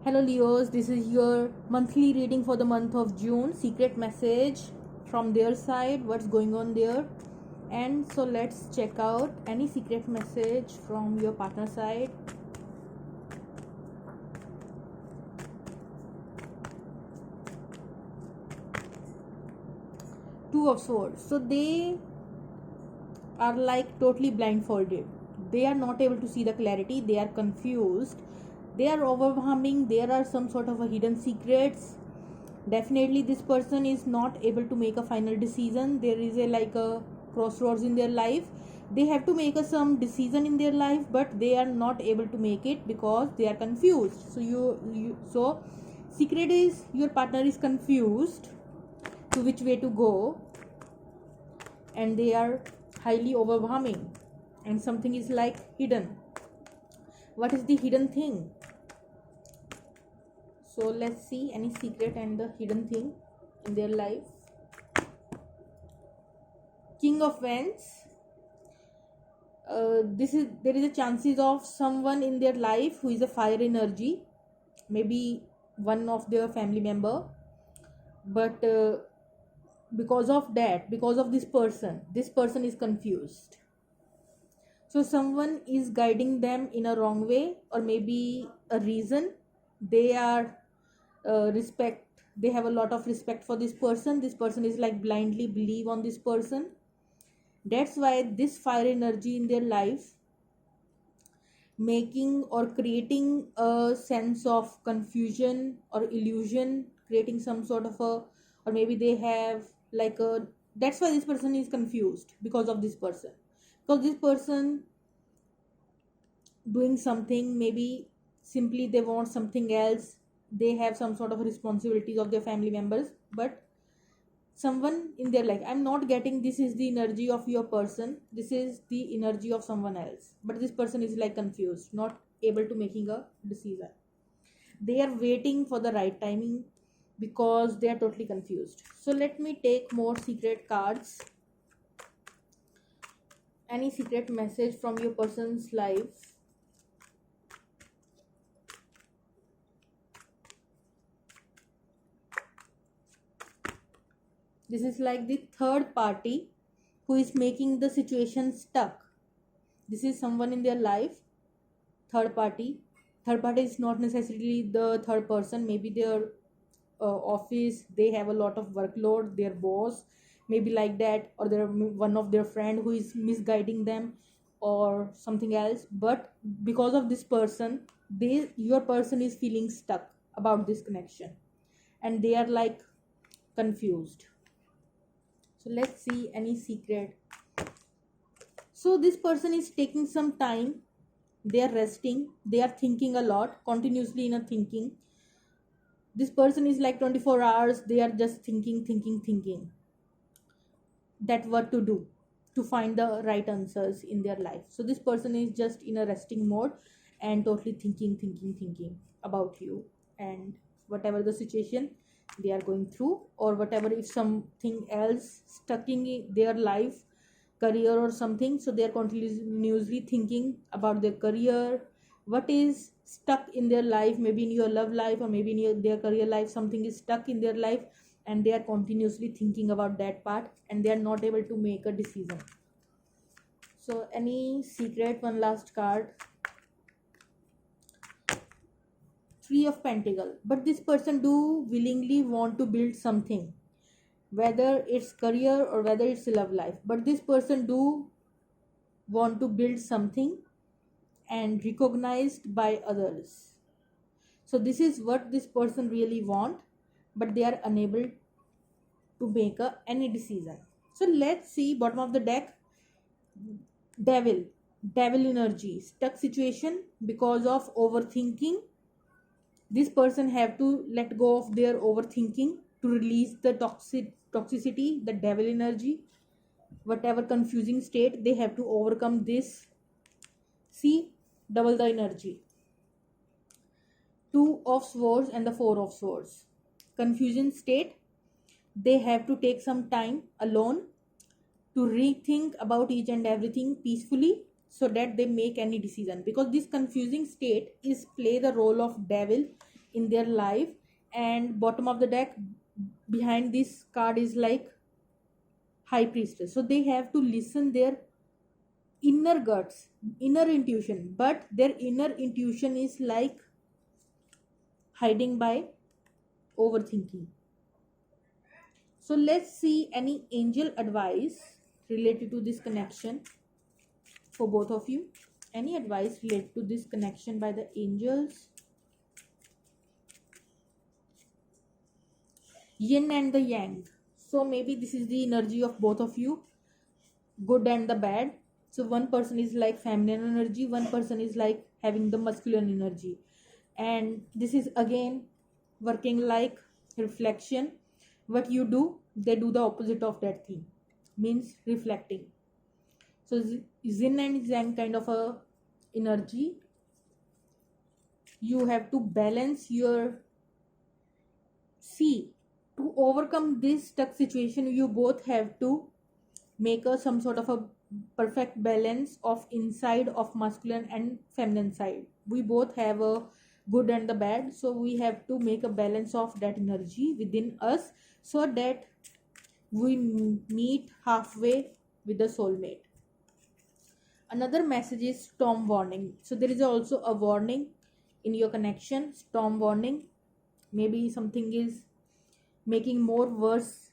Hello Leos, this is your monthly reading for the month of June. Secret message from their side, what's going on there. And so let's check out any secret message from your partner side. Two of Swords. So they are like totally blindfolded. They are not able to see the clarity. They are confused. They are overwhelming. There are some sort of a hidden secrets. Definitely this person is not able to make a final decision. There is a crossroads in their life. They have to make some decision in their life, but they are not able to make it because they are confused. So secret is your partner is confused to which way to go, and they are highly overwhelming, and something is like hidden. What is the hidden thing? So let's see any secret and the hidden thing in their life. King of Wands. There is a chances of someone in their life who is a fire energy, maybe one of their family member, but because of this person is confused. So someone is guiding them in a wrong way, or maybe a reason. They are respect they have a lot of respect for this person is like blindly believe on this person. That's why this fire energy in their life making or creating a sense of confusion or illusion, creating some sort of a, or maybe they have like a, that's why this person is confused because of this person, because this person doing something, maybe simply they want something else. They have some sort of responsibilities of their family members, but someone in their life, I'm not getting this is the energy of your person, this is the energy of someone else, but this person is like confused, not able to making a decision. They are waiting for the right timing because they are totally confused. So let me take more secret cards. Any secret message from your person's life. This is like the third party who is making the situation stuck. This is someone in their life, third party. Third party is not necessarily the third person, maybe their office, they have a lot of workload, their boss, maybe like that, or their one of their friend who is misguiding them or something else. But because of this person, your person is feeling stuck about this connection, and they are like confused. So let's see any secret. So this person is taking some time, they are resting, they are thinking a lot, continuously in a thinking. This person is like 24 hours, they are just thinking that what to do to find the right answers in their life. So this person is just in a resting mode and totally thinking about you and whatever the situation they are going through, or whatever, if something else stuck in their life, career or something, so they are continuously thinking about their career, what is stuck in their life, maybe in your love life or maybe in their career life, something is stuck in their life, and they are continuously thinking about that part, and they are not able to make a decision. So any secret, one last card. Three of Pentacle. But this person do willingly want to build something, whether it's career or whether it's love life, but this person do want to build something and recognized by others. So this is what this person really want, but they are unable to make any decision. So let's see bottom of the deck. Devil energy, stuck situation because of overthinking. This person have to let go of their overthinking to release the toxicity, the devil energy, whatever confusing state they have to overcome this. See, double the energy. Two of Swords and the Four of Swords. Confusion state. They have to take some time alone to rethink about each and everything peacefully so that they make any decision, because this confusing state is play the role of devil in their life. And bottom of the deck behind this card is like high priestess. So they have to listen their inner guts, inner intuition, but their inner intuition is like hiding by overthinking. So let's see any angel advice related to this connection for both of you. Any advice related to this connection by the angels? Yin and the yang. So maybe this is the energy of both of you, good and the bad. So one person is like feminine energy, one person is like having the masculine energy, and this is again working like reflection. What you do, they do the opposite of that thing, means reflecting. So yin and yang kind of a energy. You have to balance your, see, to overcome this stuck situation you both have to make a some sort of a perfect balance of inside of masculine and feminine side. We both have a good and the bad, so we have to make a balance of that energy within us so that we meet halfway with the soulmate. Another message is storm warning. So there is also a warning in your connection, storm warning. Maybe something is making more worse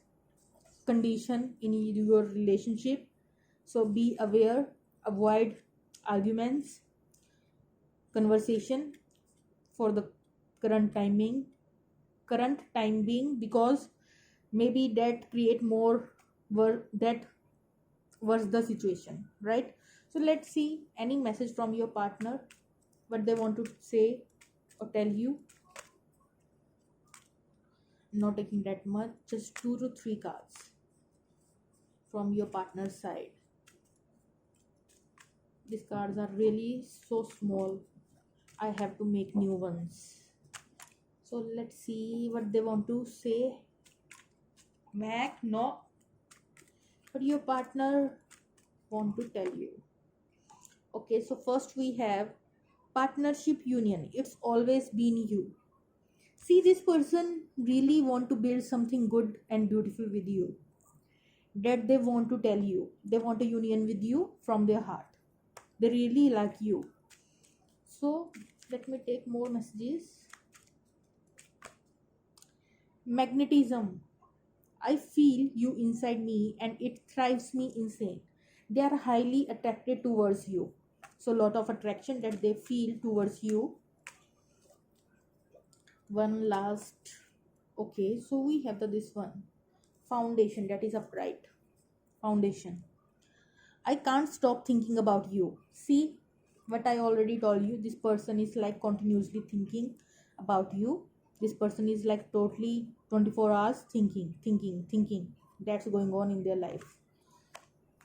condition in your relationship. So be aware, avoid arguments, conversation for the current time being, because maybe that create more that worse the situation, right? So let's see any message from your partner, what they want to say or tell you. Not taking that much, just 2 to 3 cards from your partner's side. These cards are really so small, I have to make new ones. So let's see what they want to say. Mac, no, what your partner want to tell you. Okay, so first we have partnership union. It's always been you. See, this person really want to build something good and beautiful with you, that they want to tell you. They want a union with you from their heart. They really like you. So let me take more messages. Magnetism. I feel you inside me and it drives me insane. They are highly attracted towards you. So lot of attraction that they feel towards you. One last. Okay, so we have this one. Foundation, that is upright. Foundation. I can't stop thinking about you. See what I already told you. This person is like continuously thinking about you. This person is like totally 24 hours thinking. That's going on in their life.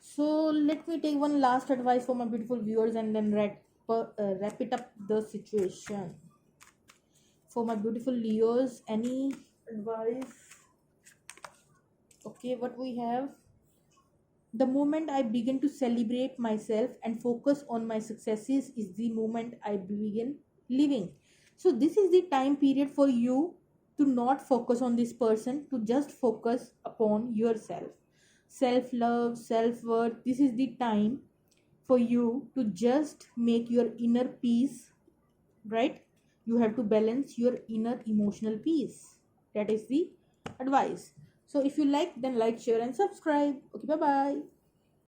So let me take one last advice for my beautiful viewers and then wrap it up the situation. For my beautiful Leos, any advice? Okay, what we have. The moment I begin to celebrate myself and focus on my successes is the moment I begin living. So this is the time period for you to not focus on this person, to just focus upon yourself. Self-love, self-worth. This is the time for you to just make your inner peace, right? You have to balance your inner emotional peace. That is the advice. So if you like, then like, share and subscribe. Okay, bye bye.